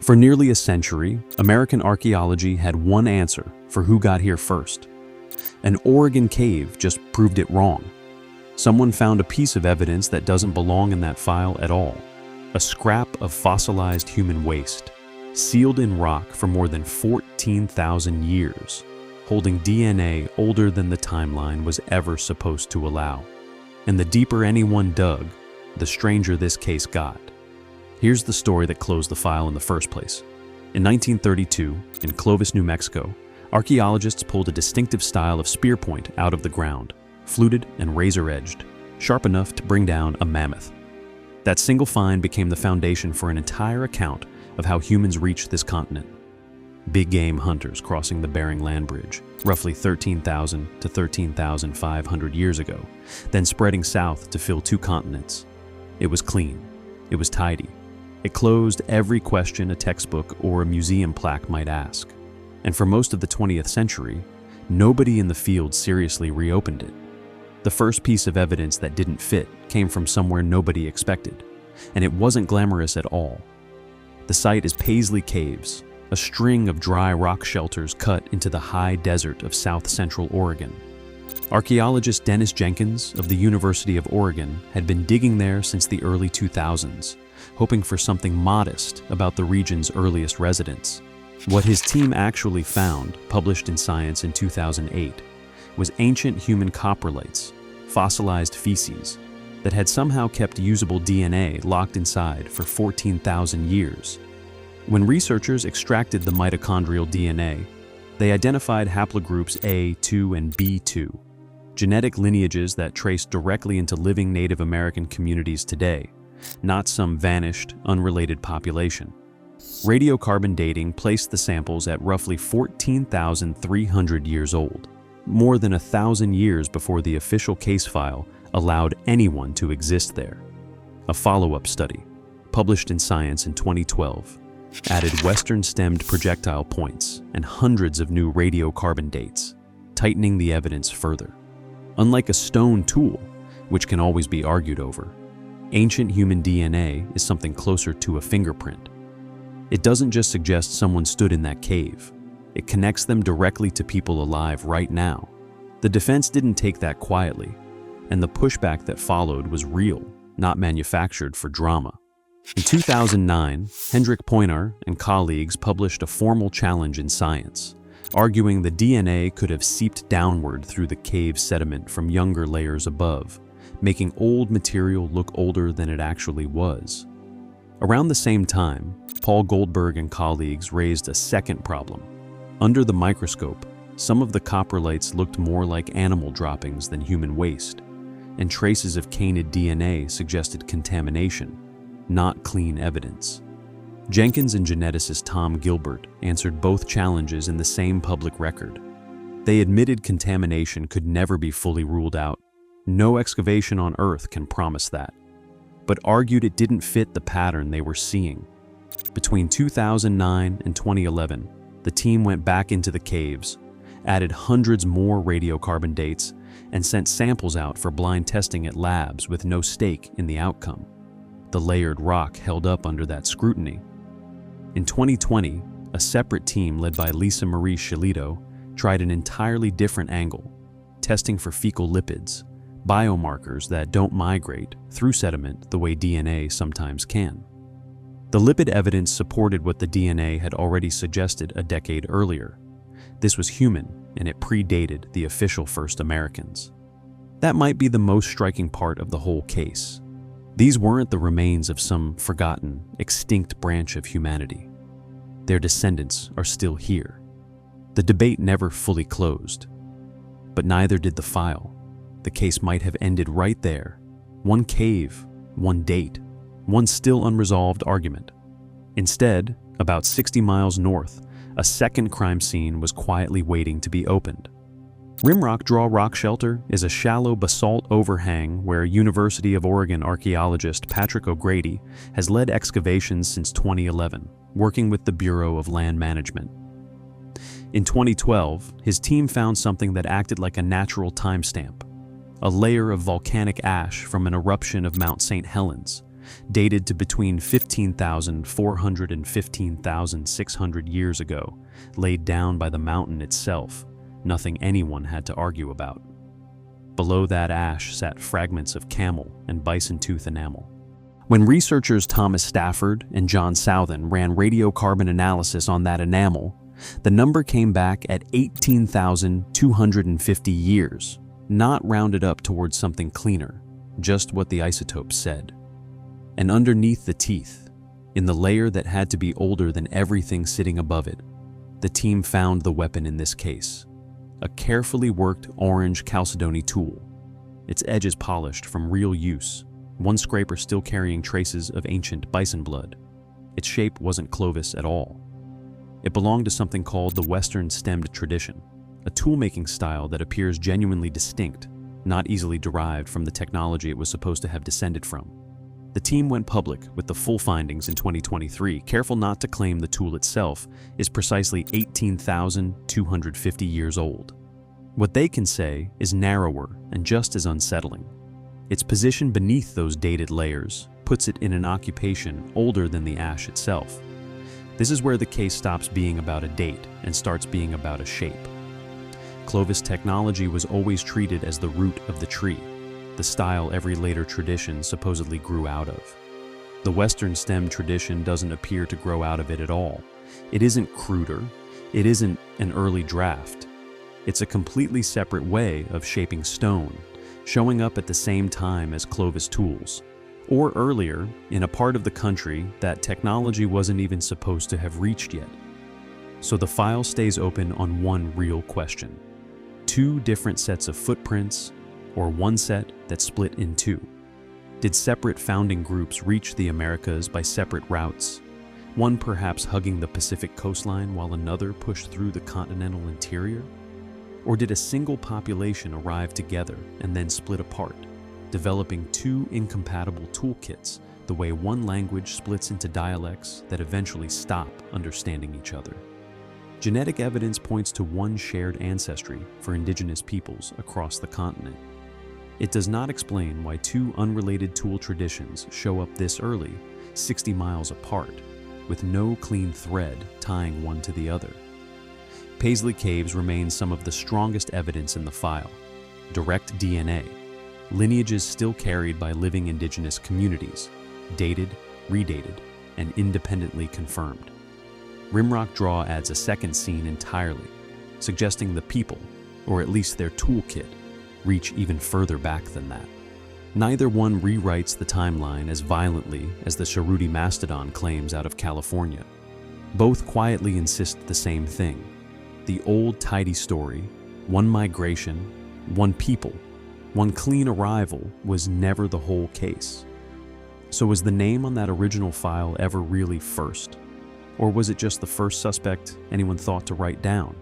For nearly a century, American archaeology had one answer for who got here first. An Oregon cave just proved it wrong. Someone found a piece of evidence that doesn't belong in that file at all. A scrap of fossilized human waste, sealed in rock for more than 14,000 years, holding DNA older than the timeline was ever supposed to allow. And the deeper anyone dug, the stranger this case got. Here's the story that closed the file in the first place. In 1932, in Clovis, New Mexico, archaeologists pulled a distinctive style of spear point out of the ground, fluted and razor-edged, sharp enough to bring down a mammoth. That single find became the foundation for an entire account of how humans reached this continent. Big game hunters crossing the Bering Land Bridge, roughly 13,000 to 13,500 years ago, then spreading south to fill two continents. It was clean. It was tidy. It closed every question a textbook or a museum plaque might ask. And for most of the 20th century, nobody in the field seriously reopened it. The first piece of evidence that didn't fit came from somewhere nobody expected, and it wasn't glamorous at all. The site is Paisley Caves, a string of dry rock shelters cut into the high desert of south-central Oregon. Archaeologist Dennis Jenkins of the University of Oregon had been digging there since the early 2000s, hoping for something modest about the region's earliest residents. What his team actually found, published in Science in 2008, was ancient human coprolites, fossilized feces, that had somehow kept usable DNA locked inside for 14,000 years. When researchers extracted the mitochondrial DNA, they identified haplogroups A, 2, and B2, genetic lineages that trace directly into living Native American communities today, not some vanished, unrelated population. Radiocarbon dating placed the samples at roughly 14,300 years old, more than 1,000 years before the official case file allowed anyone to exist there. A follow-up study, published in Science in 2012, added western-stemmed projectile points and hundreds of new radiocarbon dates, tightening the evidence further. Unlike a stone tool, which can always be argued over, ancient human DNA is something closer to a fingerprint. It doesn't just suggest someone stood in that cave. It connects them directly to people alive right now. The defense didn't take that quietly, and the pushback that followed was real, not manufactured for drama. In 2009, Hendrik Poinar and colleagues published a formal challenge in Science, arguing the DNA could have seeped downward through the cave sediment from younger layers above, making old material look older than it actually was. Around the same time, Paul Goldberg and colleagues raised a second problem. Under the microscope, some of the coprolites looked more like animal droppings than human waste, and traces of canid DNA suggested contamination, not clean evidence. Jenkins and geneticist Tom Gilbert answered both challenges in the same public record. They admitted contamination could never be fully ruled out. No excavation on Earth can promise that, but argued it didn't fit the pattern they were seeing. Between 2009 and 2011, the team went back into the caves, added hundreds more radiocarbon dates, and sent samples out for blind testing at labs with no stake in the outcome. The layered rock held up under that scrutiny. In 2020, a separate team led by Lisa Marie Shalito tried an entirely different angle, testing for fecal lipids, biomarkers that don't migrate through sediment the way DNA sometimes can. The lipid evidence supported what the DNA had already suggested a decade earlier. This was human, and it predated the official first Americans. That might be the most striking part of the whole case. These weren't the remains of some forgotten, extinct branch of humanity. Their descendants are still here. The debate never fully closed, but neither did the file. The case might have ended right there. One cave, one date, one still unresolved argument. Instead, about 60 miles north, a second crime scene was quietly waiting to be opened. Rimrock Draw Rockshelter is a shallow basalt overhang where University of Oregon archaeologist Patrick O'Grady has led excavations since 2011, working with the Bureau of Land Management. In 2012, his team found something that acted like a natural timestamp, a layer of volcanic ash from an eruption of Mount St. Helens, dated to between 15,400 and 15,600 years ago, laid down by the mountain itself, nothing anyone had to argue about. Below that ash sat fragments of camel and bison tooth enamel. When researchers Thomas Stafford and John Southen ran radiocarbon analysis on that enamel, the number came back at 18,250 years, not rounded up towards something cleaner, just what the isotopes said. And underneath the teeth, in the layer that had to be older than everything sitting above it, the team found the weapon in this case, a carefully worked orange chalcedony tool, its edges polished from real use, one scraper still carrying traces of ancient bison blood. Its shape wasn't Clovis at all. It belonged to something called the Western stemmed tradition, a toolmaking style that appears genuinely distinct, not easily derived from the technology it was supposed to have descended from. The team went public with the full findings in 2023, careful not to claim the tool itself is precisely 18,250 years old. What they can say is narrower and just as unsettling. Its position beneath those dated layers puts it in an occupation older than the ash itself. This is where the case stops being about a date and starts being about a shape. Clovis technology was always treated as the root of the tree, the style every later tradition supposedly grew out of. The Western stem tradition doesn't appear to grow out of it at all. It isn't cruder. It isn't an early draft. It's a completely separate way of shaping stone, showing up at the same time as Clovis tools, or earlier in a part of the country that technology wasn't even supposed to have reached yet. So the file stays open on one real question: two different sets of footprints, or one set that split in two? Did separate founding groups reach the Americas by separate routes, one perhaps hugging the Pacific coastline while another pushed through the continental interior? Or did a single population arrive together and then split apart, developing two incompatible toolkits the way one language splits into dialects that eventually stop understanding each other? Genetic evidence points to one shared ancestry for indigenous peoples across the continent. It does not explain why two unrelated tool traditions show up this early, 60 miles apart, with no clean thread tying one to the other. Paisley Caves remain some of the strongest evidence in the file: direct DNA, lineages still carried by living indigenous communities, dated, redated, and independently confirmed. Rimrock Draw adds a second scene entirely, suggesting the people, or at least their toolkit, reach even further back than that. Neither one rewrites the timeline as violently as the Sharuti mastodon claims out of California. Both quietly insist the same thing: the old tidy story, one migration, one people, one clean arrival was never the whole case. So was the name on that original file ever really first? Or was it just the first suspect anyone thought to write down?